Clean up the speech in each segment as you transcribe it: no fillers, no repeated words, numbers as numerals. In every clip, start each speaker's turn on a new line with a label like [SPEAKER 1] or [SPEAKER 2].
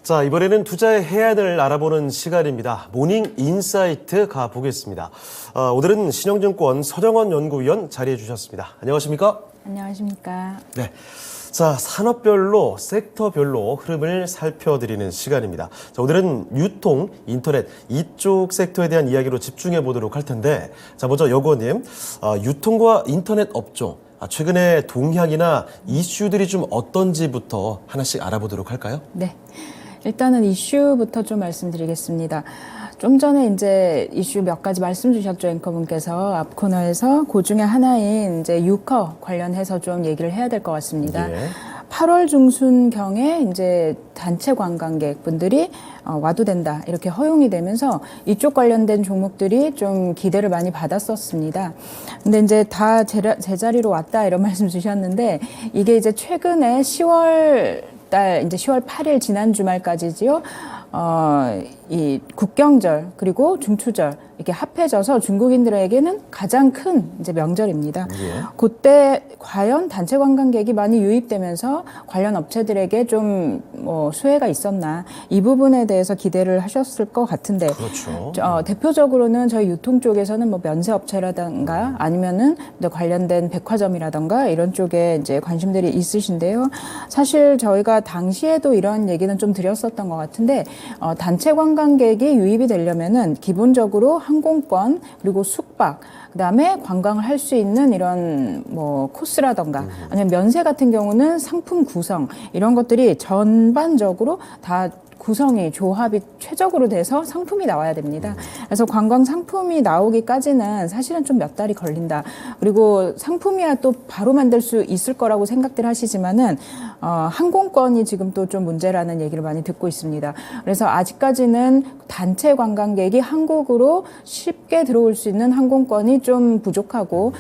[SPEAKER 1] 자, 이번에는 투자의 해안을 알아보는 시간입니다. 모닝 인사이트 가보겠습니다. 오늘은 신영증권 서정원 연구위원 자리해 주셨습니다. 안녕하십니까?
[SPEAKER 2] 안녕하십니까?
[SPEAKER 1] 네. 자, 산업별로, 섹터별로 흐름을 살펴드리는 시간입니다. 자, 오늘은 유통, 인터넷 이쪽 섹터에 대한 이야기로 집중해 보도록 할 텐데, 자, 먼저 여고님, 유통과 인터넷 업종, 최근에 동향이나 이슈들이 좀 어떤지부터 하나씩 알아보도록 할까요?
[SPEAKER 2] 네. 일단은 이슈부터 좀 말씀드리겠습니다. 좀 전에 이제 이슈 몇 가지 말씀 주셨죠, 앵커분께서. 앞 코너에서 그 중에 하나인 이제 유커 관련해서 좀 얘기를 해야 될 것 같습니다.
[SPEAKER 1] 예.
[SPEAKER 2] 8월 중순경에 이제 단체 관광객분들이 와도 된다 이렇게 허용이 되면서 이쪽 관련된 종목들이 좀 기대를 많이 받았었습니다. 근데 이제 다 제자리로 왔다 이런 말씀 주셨는데 이게 이제 최근에 10월 달 이제 10월 8일 지난 주말까지지요. 이 국경절 그리고 중추절 이렇게 합해져서 중국인들에게는 가장 큰 이제 명절입니다.
[SPEAKER 1] 예.
[SPEAKER 2] 그때 과연 단체 관광객이 많이 유입되면서 관련 업체들에게 좀 뭐 수혜가 있었나 이 부분에 대해서 기대를 하셨을 것 같은데.
[SPEAKER 1] 그렇죠.
[SPEAKER 2] 대표적으로는 저희 유통 쪽에서는 뭐 면세 업체라든가 아니면은 관련된 백화점이라든가 이런 쪽에 이제 관심들이 있으신데요. 사실 저희가 당시에도 이런 얘기는 좀 드렸었던 것 같은데 단체 관광객이 유입이 되려면은 기본적으로 항공권 그리고 숙박 그다음에 관광을 할 수 있는 이런 뭐 코스라던가 아니면 면세 같은 경우는 상품 구성 이런 것들이 전반적으로 다 구성이 조합이 최적으로 돼서 상품이 나와야 됩니다. 그래서 관광 상품이 나오기까지는 사실은 좀 몇 달이 걸린다. 그리고 상품이야 또 바로 만들 수 있을 거라고 생각들 하시지만은 항공권이 지금 또 좀 문제라는 얘기를 많이 듣고 있습니다. 그래서 아직까지는 단체 관광객이 한국으로 쉽게 들어올 수 있는 항공권이 좀 부족하고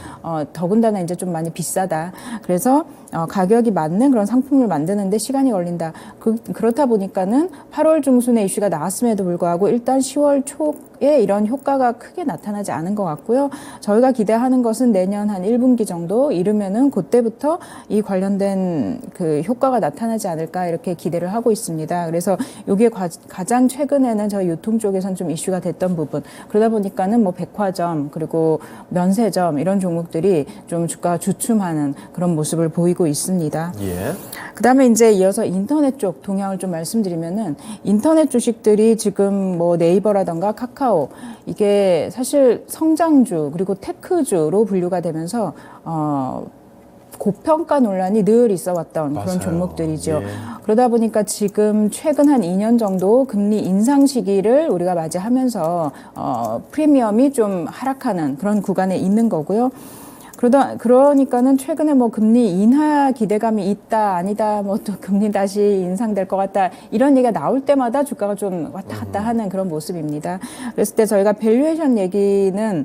[SPEAKER 2] 더군다나 이제 좀 많이 비싸다. 그래서 가격이 맞는 그런 상품을 만드는데 시간이 걸린다. 그렇다 보니까는 8월 중순에 이슈가 나왔음에도 불구하고 일단 10월 초에 이런 효과가 크게 나타나지 않은 것 같고요. 저희가 기대하는 것은 내년 한 1분기 정도 이르면은 그때부터 이 관련된 그 효과가 나타나지 않을까 이렇게 기대를 하고 있습니다. 그래서 이게 가장 최근에는 저희 유통 쪽에선 좀 이슈가 됐던 부분. 그러다 보니까는 뭐 백화점 그리고 면세점 이런 종목들이 좀 주가가 주춤하는 그런 모습을 보이고 있습니다.
[SPEAKER 1] 예.
[SPEAKER 2] 그다음에 이제 이어서 인터넷 쪽 동향을 좀 말씀드리면은 인터넷 주식들이 지금 뭐 네이버라던가 카카오 이게 사실 성장주 그리고 테크주로 분류가 되면서 고평가 논란이 늘 있어 왔던 그런 종목들이죠.
[SPEAKER 1] 예.
[SPEAKER 2] 그러다 보니까 지금 최근 한 2년 정도 금리 인상 시기를 우리가 맞이하면서 프리미엄이 좀 하락하는 그런 구간에 있는 거고요. 그러니까는 최근에 뭐 금리 인하 기대감이 있다, 아니다, 뭐 또 금리 다시 인상될 것 같다, 이런 얘기가 나올 때마다 주가가 좀 왔다 갔다 하는 그런 모습입니다. 그랬을 때 저희가 밸류에이션 얘기는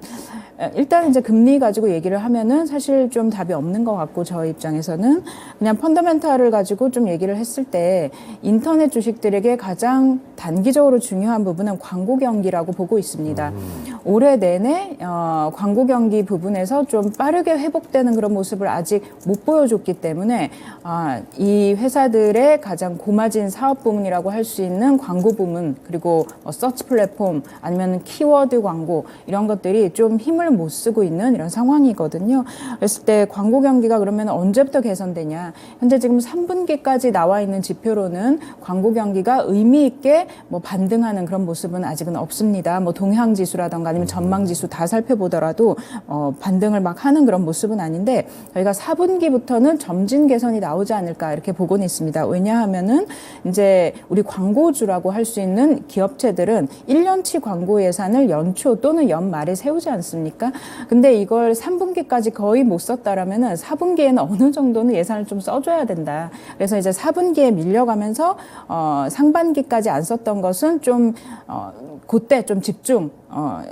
[SPEAKER 2] 일단 이제 금리 가지고 얘기를 하면은 사실 좀 답이 없는 것 같고 저희 입장에서는 그냥 펀더멘탈을 가지고 좀 얘기를 했을 때 인터넷 주식들에게 가장 단기적으로 중요한 부분은 광고 경기라고 보고 있습니다. 올해 내내 광고 경기 부분에서 좀 빠르게 회복되는 그런 모습을 아직 못 보여줬기 때문에 이 회사들의 가장 고마진 사업 부문이라고 할 수 있는 광고 부문 그리고 서치 플랫폼 아니면 키워드 광고 이런 것들이 좀 힘을 못 쓰고 있는 이런 상황이거든요. 그랬을 때 광고 경기가 그러면 언제부터 개선되냐? 현재 지금 3분기까지 나와 있는 지표로는 광고 경기가 의미 있게 뭐 반등하는 그런 모습은 아직은 없습니다. 뭐 동향 지수라던가 아니면 전망 지수 다 살펴보더라도 반등을 막 하는 그런 모습은 아닌데 저희가 4분기부터는 점진 개선이 나오지 않을까 이렇게 보고는 있습니다. 왜냐하면은 이제 우리 광고주라고 할 수 있는 기업체들은 1년치 광고 예산을 연초 또는 연말에 세우지 않습니까? 근데 이걸 3분기까지 거의 못 썼다라면은 4분기에는 어느 정도는 예산을 좀 써줘야 된다. 그래서 이제 4분기에 밀려가면서 상반기까지 안 썼던 것은 좀 그때 좀 집중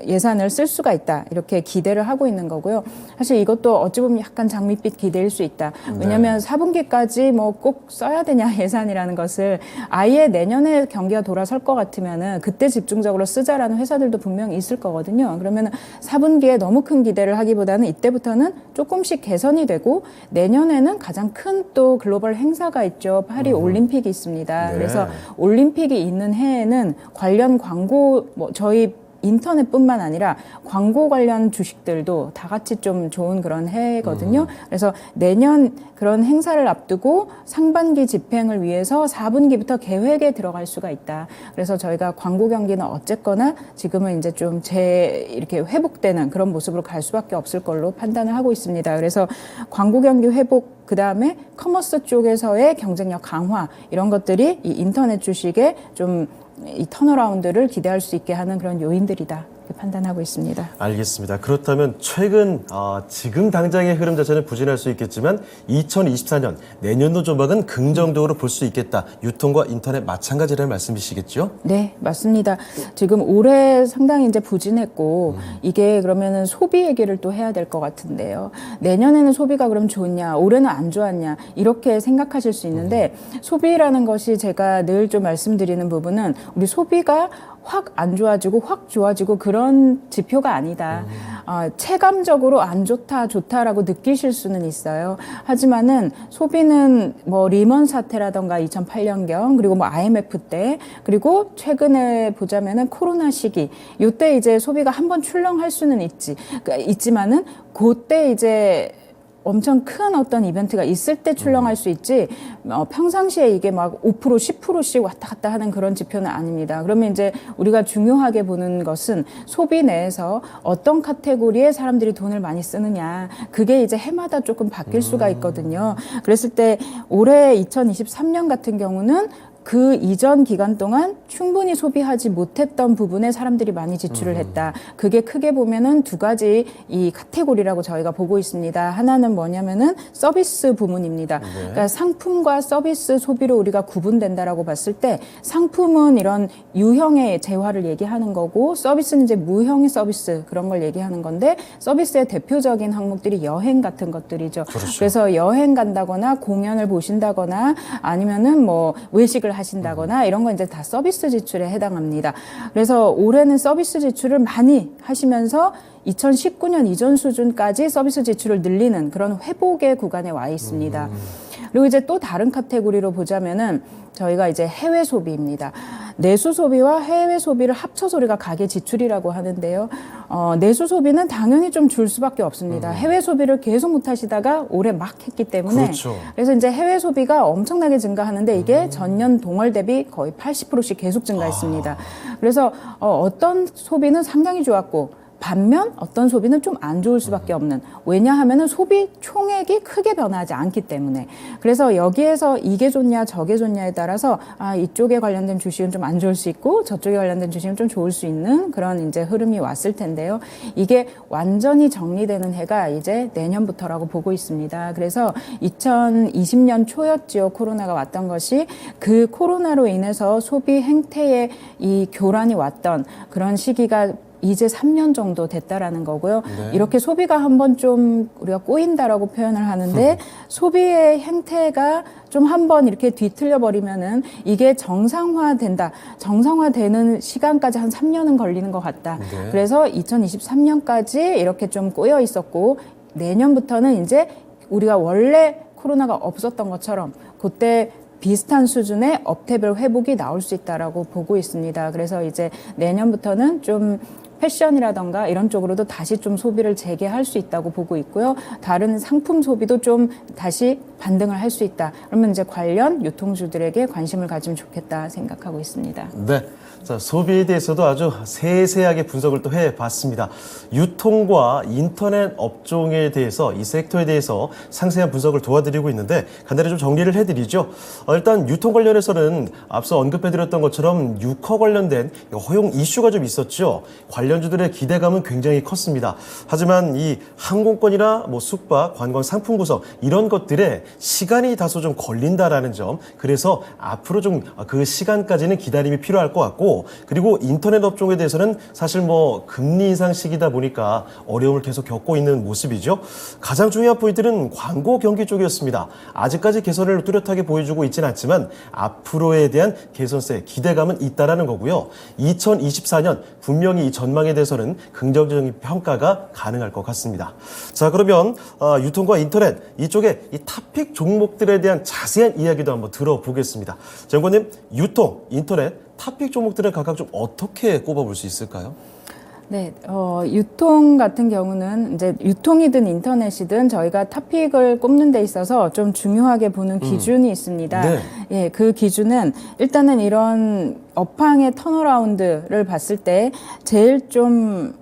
[SPEAKER 2] 예산을 쓸 수가 있다. 이렇게 기대를 하고 있는 거고요. 사실 이것도 어찌 보면 약간 장밋빛 기대일 수 있다. 왜냐하면 4분기까지 뭐 꼭 써야 되냐 예산이라는 것을 아예 내년에 경기가 돌아설 것 같으면은 그때 집중적으로 쓰자라는 회사들도 분명히 있을 거거든요. 그러면 4분기에 너무 큰 기대를 하기보다는 이때부터는 조금씩 개선이 되고 내년에는 가장 큰 또 글로벌 행사가 있죠. 파리 올림픽이 있습니다.
[SPEAKER 1] 네.
[SPEAKER 2] 그래서 올림픽이 있는 해에는 관련 광고 뭐 저희 인터넷뿐만 아니라 광고 관련 주식들도 다 같이 좀 좋은 그런 해거든요. 그래서 내년 그런 행사를 앞두고 상반기 집행을 위해서 4분기부터 계획에 들어갈 수가 있다. 그래서 저희가 광고 경기는 어쨌거나 지금은 이제 좀 이렇게 회복되는 그런 모습으로 갈 수밖에 없을 걸로 판단을 하고 있습니다. 그래서 광고 경기 회복 그 다음에 커머스 쪽에서의 경쟁력 강화 이런 것들이 이 인터넷 주식에 좀 이 턴어라운드를 기대할 수 있게 하는 그런 요인들이다. 이렇게 판단하고 있습니다.
[SPEAKER 1] 알겠습니다. 그렇다면 최근 지금 당장의 흐름 자체는 부진할 수 있겠지만 2024년 내년도 조막은 긍정적으로 볼 수 있겠다. 유통과 인터넷 마찬가지라는 말씀이시겠죠?
[SPEAKER 2] 네, 맞습니다. 지금 올해 상당히 이제 부진했고 이게 그러면은 소비 얘기를 또 해야 될 것 같은데요. 내년에는 소비가 그럼 좋냐, 올해는 안 좋았냐 이렇게 생각하실 수 있는데 소비라는 것이 제가 늘 좀 말씀드리는 부분은 우리 소비가 확 안 좋아지고 확 좋아지고 그런 지표가 아니다. 체감적으로 안 좋다, 좋다라고 느끼실 수는 있어요. 하지만은 소비는 뭐 리먼 사태라던가 2008년경 그리고 뭐 IMF 때 그리고 최근에 보자면은 코로나 시기 요때 이제 소비가 한번 출렁할 수는 있지만은 그때 이제 엄청 큰 어떤 이벤트가 있을 때 출렁할 수 있지 평상시에 이게 막 5% 10%씩 왔다 갔다 하는 그런 지표는 아닙니다. 그러면 이제 우리가 중요하게 보는 것은 소비 내에서 어떤 카테고리에 사람들이 돈을 많이 쓰느냐 그게 이제 해마다 조금 바뀔 수가 있거든요. 그랬을 때 올해 2023년 같은 경우는 그 이전 기간 동안 충분히 소비하지 못했던 부분에 사람들이 많이 지출을 했다. 그게 크게 보면은 두 가지 이 카테고리라고 저희가 보고 있습니다. 하나는 뭐냐면은 서비스 부문입니다.
[SPEAKER 1] 네.
[SPEAKER 2] 그러니까 상품과 서비스 소비로 우리가 구분된다라고 봤을 때 상품은 이런 유형의 재화를 얘기하는 거고 서비스는 이제 무형의 서비스 그런 걸 얘기하는 건데 서비스의 대표적인 항목들이 여행 같은 것들이죠.
[SPEAKER 1] 그렇죠.
[SPEAKER 2] 그래서 여행 간다거나 공연을 보신다거나 아니면은 뭐 외식을 하신다거나 이런 건 이제 다 서비스 지출에 해당합니다. 그래서 올해는 서비스 지출을 많이 하시면서 2019년 이전 수준까지 서비스 지출을 늘리는 그런 회복의 구간에 와 있습니다. 그리고 이제 또 다른 카테고리로 보자면은 저희가 이제 해외 소비입니다. 내수 소비와 해외 소비를 합쳐서 우리가 가계 지출이라고 하는데요. 내수 소비는 당연히 좀 줄 수밖에 없습니다. 해외 소비를 계속 못 하시다가 올해 막 했기 때문에
[SPEAKER 1] 그렇죠.
[SPEAKER 2] 그래서 이제 해외 소비가 엄청나게 증가하는데 이게 전년 동월 대비 거의 80%씩 계속 증가했습니다. 그래서 어떤 소비는 상당히 좋았고 반면 어떤 소비는 좀 안 좋을 수밖에 없는 왜냐하면은 소비 총액이 크게 변하지 않기 때문에 그래서 여기에서 이게 좋냐 저게 좋냐에 따라서 이쪽에 관련된 주식은 좀 안 좋을 수 있고 저쪽에 관련된 주식은 좀 좋을 수 있는 그런 이제 흐름이 왔을 텐데요. 이게 완전히 정리되는 해가 이제 내년부터라고 보고 있습니다. 그래서 2020년 초였지요. 코로나가 왔던 것이 그 코로나로 인해서 소비 행태에 이 교란이 왔던 그런 시기가 이제 3년 정도 됐다라는 거고요.
[SPEAKER 1] 네.
[SPEAKER 2] 이렇게 소비가 한번 좀 우리가 꼬인다라고 표현을 하는데 소비의 행태가 좀 한번 이렇게 뒤틀려 버리면은 이게 정상화된다. 정상화되는 시간까지 한 3년은 걸리는 것 같다.
[SPEAKER 1] 네.
[SPEAKER 2] 그래서 2023년까지 이렇게 좀 꼬여 있었고 내년부터는 이제 우리가 원래 코로나가 없었던 것처럼 그때 비슷한 수준의 업태별 회복이 나올 수 있다라고 보고 있습니다. 그래서 이제 내년부터는 좀 패션이라던가 이런 쪽으로도 다시 좀 소비를 재개할 수 있다고 보고 있고요. 다른 상품 소비도 좀 다시 반등을 할 수 있다. 그러면 이제 관련 유통주들에게 관심을 가지면 좋겠다 생각하고 있습니다.
[SPEAKER 1] 네. 자, 소비에 대해서도 아주 세세하게 분석을 또 해봤습니다. 유통과 인터넷 업종에 대해서 이 섹터에 대해서 상세한 분석을 도와드리고 있는데 간단히 좀 정리를 해드리죠. 일단 유통 관련해서는 앞서 언급해드렸던 것처럼 유커 관련된 허용 이슈가 좀 있었죠. 관련주들의 기대감은 굉장히 컸습니다. 하지만 이 항공권이나 뭐 숙박, 관광 상품 구성 이런 것들에 시간이 다소 좀 걸린다라는 점. 그래서 앞으로 좀 그 시간까지는 기다림이 필요할 것 같고 있고, 그리고 인터넷 업종에 대해서는 사실 뭐 금리 인상 시기다 보니까 어려움을 계속 겪고 있는 모습이죠. 가장 중요한 포인트는 광고 경기 쪽이었습니다. 아직까지 개선을 뚜렷하게 보여주고 있지는 않지만 앞으로에 대한 개선세 기대감은 있다라는 거고요. 2024년 분명히 이 전망에 대해서는 긍정적인 평가가 가능할 것 같습니다. 자, 그러면 유통과 인터넷 이쪽에 이 탑픽 종목들에 대한 자세한 이야기도 한번 들어보겠습니다. 정권님, 유통, 인터넷, 탑픽 종목들을 각각 좀 어떻게 꼽아볼 수 있을까요?
[SPEAKER 2] 네, 유통 같은 경우는 이제 유통이든 인터넷이든 저희가 탑픽을 꼽는 데 있어서 좀 중요하게 보는 기준이 있습니다.
[SPEAKER 1] 네.
[SPEAKER 2] 예, 그 기준은 일단은 이런 업황의 턴어라운드를 봤을 때 제일 좀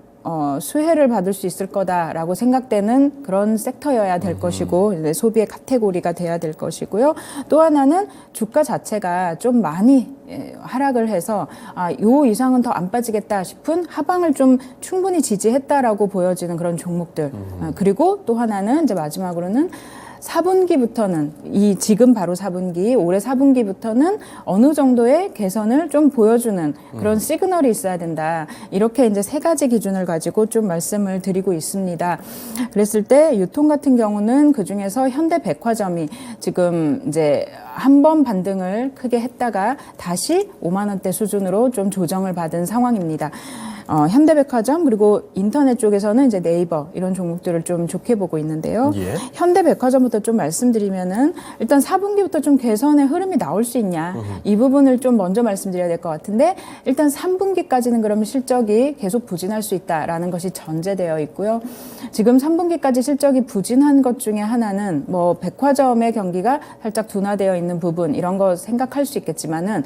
[SPEAKER 2] 수혜를 받을 수 있을 거다라고 생각되는 그런 섹터여야 될 것이고, 이제 소비의 카테고리가 돼야 될 것이고요. 또 하나는 주가 자체가 좀 많이 하락을 해서 요 이상은 더 안 빠지겠다 싶은 하방을 좀 충분히 지지했다라고 보여지는 그런 종목들. 그리고 또 하나는 이제 마지막으로는 4분기부터는 지금 바로 4분기, 올해 4분기부터는 어느 정도의 개선을 좀 보여주는 그런 시그널이 있어야 된다. 이렇게 이제 세 가지 기준을 가지고 좀 말씀을 드리고 있습니다. 그랬을 때 유통 같은 경우는 그 중에서 현대백화점이 지금 이제 한 번 반등을 크게 했다가 다시 5만 원대 수준으로 좀 조정을 받은 상황입니다. 현대백화점 그리고 인터넷 쪽에서는 이제 네이버 이런 종목들을 좀 좋게 보고 있는데요.
[SPEAKER 1] 예.
[SPEAKER 2] 현대백화점부터 좀 말씀드리면은 일단 4분기부터 좀 개선의 흐름이 나올 수 있냐 이 부분을 좀 먼저 말씀드려야 될 것 같은데, 일단 3분기까지는 그러면 실적이 계속 부진할 수 있다라는 것이 전제되어 있고요. 지금 3분기까지 실적이 부진한 것 중에 하나는 뭐 백화점의 경기가 살짝 둔화되어 있는 부분 이런 거 생각할 수 있겠지만은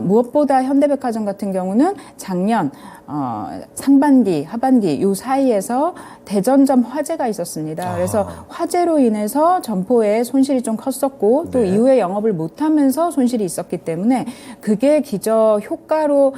[SPEAKER 2] 무엇보다 현대백화점 같은 경우는 작년 상반기, 하반기 요 사이에서 대전점 화재가 있었습니다. 그래서 화재로 인해서 점포에 손실이 좀 컸었고 또
[SPEAKER 1] 네.
[SPEAKER 2] 이후에 영업을 못하면서 손실이 있었기 때문에 그게 기저 효과로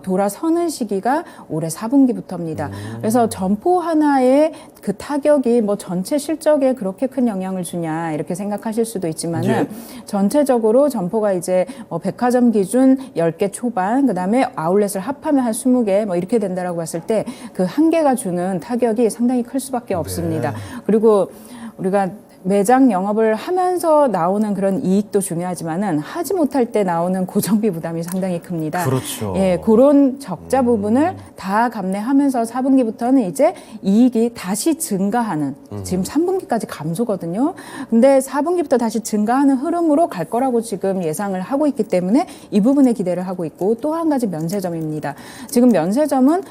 [SPEAKER 2] 돌아서는 시기가 올해 4분기부터입니다. 그래서 점포 하나의 그 타격이 뭐 전체 실적에 그렇게 큰 영향을 주냐 이렇게 생각하실 수도 있지만은
[SPEAKER 1] 예.
[SPEAKER 2] 전체적으로 점포가 이제 뭐 백화점 기준 10개 초반, 그다음에 아울렛을 합하면 한 20개 뭐 이렇게 된다라고 봤을 때 그 한 개가 주는 타격이 상당히 클 수밖에 없습니다. 그리고 우리가 매장 영업을 하면서 나오는 그런 이익도 중요하지만은 하지 못할 때 나오는 고정비 부담이 상당히 큽니다.
[SPEAKER 1] 그렇죠.
[SPEAKER 2] 예, 그런 적자 부분을 다 감내하면서 4분기부터는 이제 이익이 다시 증가하는, 지금 3분기까지 감소거든요. 근데 4분기부터 다시 증가하는 흐름으로 갈 거라고 지금 예상을 하고 있기 때문에 이 부분에 기대를 하고 있고, 또 한 가지 면세점입니다. 지금 면세점은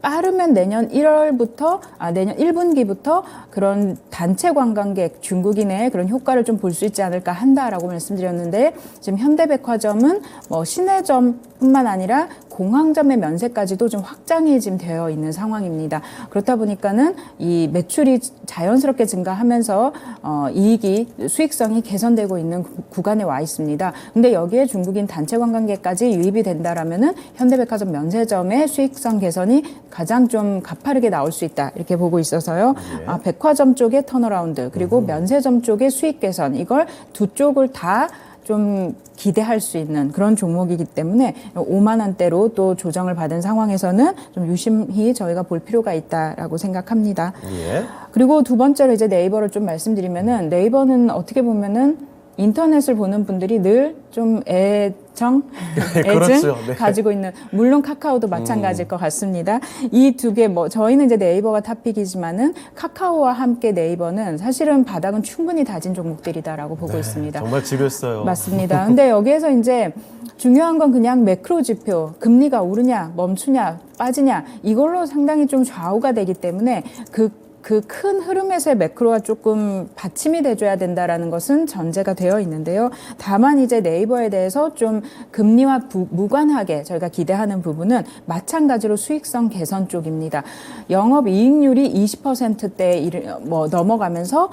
[SPEAKER 2] 빠르면 내년 1월부터, 내년 1분기부터 그런 단체 관광객, 중국인의 그런 효과를 좀 볼 수 있지 않을까 한다라고 말씀드렸는데, 지금 현대백화점은 뭐 시내점뿐만 아니라 공항점의 면세까지도 좀 확장이 지금 되어 있는 상황입니다. 그렇다 보니까는 이 매출이 자연스럽게 증가하면서 이익이, 수익성이 개선되고 있는 구간에 와 있습니다. 근데 여기에 중국인 단체 관광객까지 유입이 된다라면은 현대백화점 면세점의 수익성 개선이 가장 좀 가파르게 나올 수 있다 이렇게 보고 있어서요.
[SPEAKER 1] 예.
[SPEAKER 2] 백화점 쪽의 턴어라운드 그리고 면세점 쪽의 수익 개선, 이걸 두 쪽을 다 좀 기대할 수 있는 그런 종목이기 때문에 5만 원대로 또 조정을 받은 상황에서는 좀 유심히 저희가 볼 필요가 있다라고 생각합니다.
[SPEAKER 1] 예.
[SPEAKER 2] 그리고 두 번째로 이제 네이버를 좀 말씀드리면은, 네이버는 어떻게 보면은 인터넷을 보는 분들이 늘 좀 애증
[SPEAKER 1] 그렇죠. 네.
[SPEAKER 2] 가지고 있는, 물론 카카오도 마찬가지일 것 같습니다. 이 두 개, 뭐 저희는 이제 네이버가 탑픽이지만은 카카오와 함께 네이버는 사실은 바닥은 충분히 다진 종목들이다라고 보고 있습니다.
[SPEAKER 1] 정말 지루했어요.
[SPEAKER 2] 맞습니다. 근데 여기에서 이제 중요한 건 그냥 매크로 지표, 금리가 오르냐, 멈추냐, 빠지냐, 이걸로 상당히 좀 좌우가 되기 때문에 그 큰 흐름에서의 매크로가 조금 받침이 돼줘야 된다라는 것은 전제가 되어 있는데요. 다만 이제 네이버에 대해서 좀 금리와 무관하게 저희가 기대하는 부분은 마찬가지로 수익성 개선 쪽입니다. 영업이익률이 20%대에 넘어가면서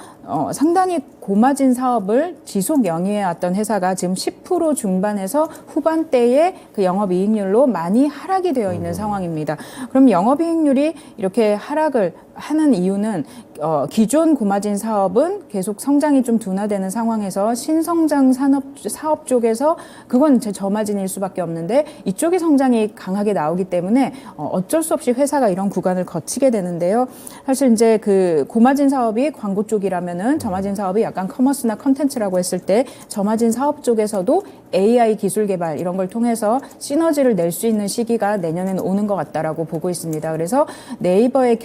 [SPEAKER 2] 상당히 고마진 사업을 지속 영위해왔던 회사가 지금 10% 중반에서 후반대에 그 영업이익률로 많이 하락이 되어 있는 상황입니다. 그럼 영업이익률이 이렇게 하락을 하는 이유는 이유는 기존 고마진 사업은 계속 성장이 좀 둔화되는 상황에서 신성장 사업 쪽에서 그건 제 저마진일 수밖에 없는데 이쪽이 성장이 강하게 나오기 때문에 어쩔 수 없이 회사가 이런 구간을 거치게 되는데요. 사실 이제 그 고마진 사업이 광고 쪽이라면은 저마진 사업이 약간 커머스나 컨텐츠라고 했을 때 저마진 사업 쪽에서도 AI 기술 개발 이런 걸 통해서 시너지를 낼 수 있는 시기가 내년에는 오는 것 같다라고 보고 있습니다. 그래서 네이버의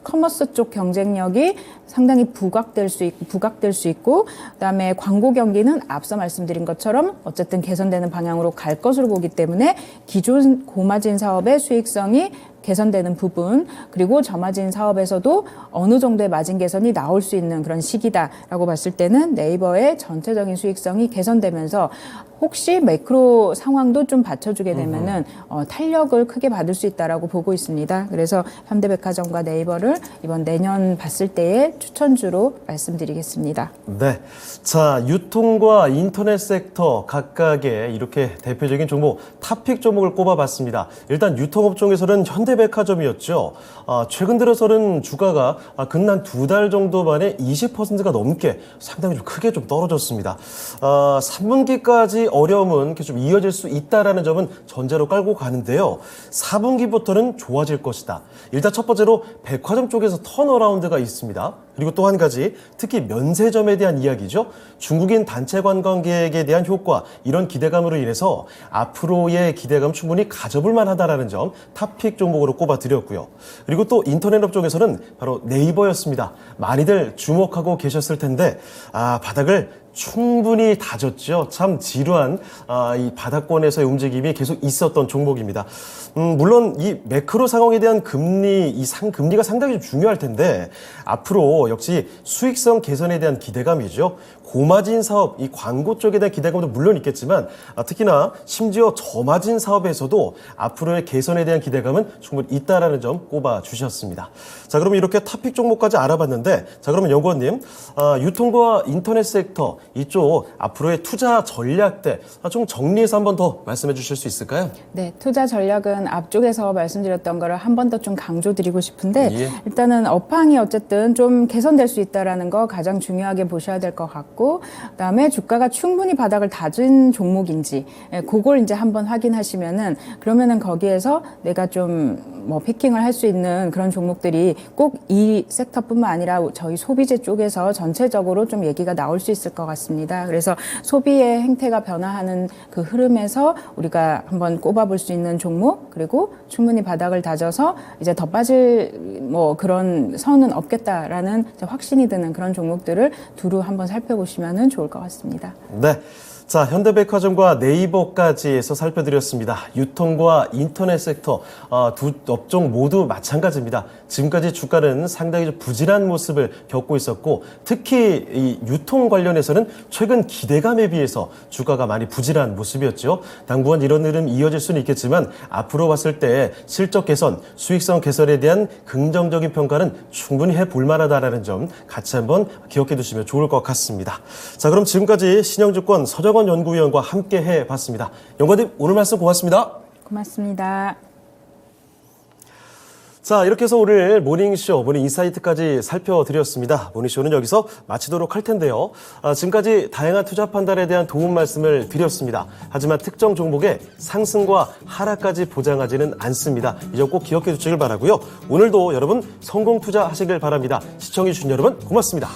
[SPEAKER 2] 커머스 쪽 경쟁력이 상당히 부각될 수 있고 그다음에 광고 경기는 앞서 말씀드린 것처럼 어쨌든 개선되는 방향으로 갈 것으로 보기 때문에 기존 고마진 사업의 수익성이 개선되는 부분 그리고 저마진 사업에서도 어느 정도의 마진 개선이 나올 수 있는 그런 시기다라고 봤을 때는 네이버의 전체적인 수익성이 개선되면서 혹시 매크로 상황도 좀 받쳐주게 되면은 탄력을 크게 받을 수 있다라고 보고 있습니다. 그래서 현대백화점과 네이버를 이번 내년 봤을 때의 추천주로 말씀드리겠습니다.
[SPEAKER 1] 네. 자, 유통과 인터넷 섹터 각각의 이렇게 대표적인 종목, 탑픽 종목을 꼽아봤습니다. 일단 유통업종에서는 현대백화점이었죠. 최근 들어서는 주가가 근한 2달 정도 만에 20%가 넘게 상당히 좀 크게 좀 떨어졌습니다. 3분기까지 어려움은 계속 이어질 수 있다라는 점은 전제로 깔고 가는데요. 4분기부터는 좋아질 것이다. 일단 첫 번째로 백화점 쪽에서 턴어라운드가 있습니다. 그리고 또 한 가지 특히 면세점에 대한 이야기죠. 중국인 단체 관광객에 대한 효과 이런 기대감으로 인해서 앞으로의 기대감 충분히 가져볼 만하다라는 점 탑픽 종목으로 꼽아드렸고요. 그리고 또 인터넷 업종에서는 바로 네이버였습니다. 많이들 주목하고 계셨을 텐데 바닥을 충분히 다졌죠. 참 지루한 이 바닥권에서의 움직임이 계속 있었던 종목입니다. 물론 이 매크로 상황에 대한 금리가 상당히 좀 중요할 텐데 앞으로 역시 수익성 개선에 대한 기대감이죠. 고마진 사업, 이 광고 쪽에 대한 기대감도 물론 있겠지만 특히나 심지어 저마진 사업에서도 앞으로의 개선에 대한 기대감은 충분히 있다라는 점 꼽아 주셨습니다. 자, 그러면 이렇게 탑픽 종목까지 알아봤는데 자, 그러면 연구원님 유통과 인터넷 섹터 이쪽 앞으로의 투자 전략대 좀 정리해서 한 번 더 말씀해 주실 수 있을까요?
[SPEAKER 2] 네, 투자 전략은 앞쪽에서 말씀드렸던 거를 한 번 더 좀 강조드리고 싶은데 일단은 업황이 어쨌든 좀 개선될 수 있다라는 거 가장 중요하게 보셔야 될 것 같고 그다음에 주가가 충분히 바닥을 다진 종목인지 그걸 이제 한번 확인하시면은 그러면은 거기에서 내가 좀 뭐 피킹을 할 수 있는 그런 종목들이 꼭 이 섹터뿐만 아니라 저희 소비재 쪽에서 전체적으로 좀 얘기가 나올 수 있을 것 같습니다. 그래서 소비의 행태가 변화하는 그 흐름에서 우리가 한번 꼽아볼 수 있는 종목 그리고 충분히 바닥을 다져서 이제 더 빠질 뭐 그런 선은 없겠다라는 확신이 드는 그런 종목들을 두루 한번 살펴보시면 좋을 것 같습니다.
[SPEAKER 1] 네. 자, 현대백화점과 네이버까지 해서 살펴드렸습니다. 유통과 인터넷 섹터 두 업종 모두 마찬가지입니다. 지금까지 주가는 상당히 좀 부진한 모습을 겪고 있었고 특히 이 유통 관련해서는 최근 기대감에 비해서 주가가 많이 부진한 모습이었죠. 당분간 이런 흐름 이어질 수는 있겠지만 앞으로 봤을 때 실적 개선, 수익성 개선에 대한 긍정적인 평가는 충분히 해볼 만하다라는 점 같이 한번 기억해 두시면 좋을 것 같습니다. 자, 그럼 지금까지 신영증권 서정원 연구위원과 함께 해봤습니다. 연구원님 오늘 말씀 고맙습니다.
[SPEAKER 2] 고맙습니다.
[SPEAKER 1] 자, 이렇게 해서 오늘 모닝쇼, 모닝 인사이트까지 살펴드렸습니다. 모닝쇼는 여기서 마치도록 할 텐데요. 지금까지 다양한 투자 판단에 대한 도움 말씀을 드렸습니다. 하지만 특정 종목의 상승과 하락까지 보장하지는 않습니다. 이 점 꼭 기억해 주시길 바라고요. 오늘도 여러분 성공 투자하시길 바랍니다. 시청해 주신 여러분 고맙습니다.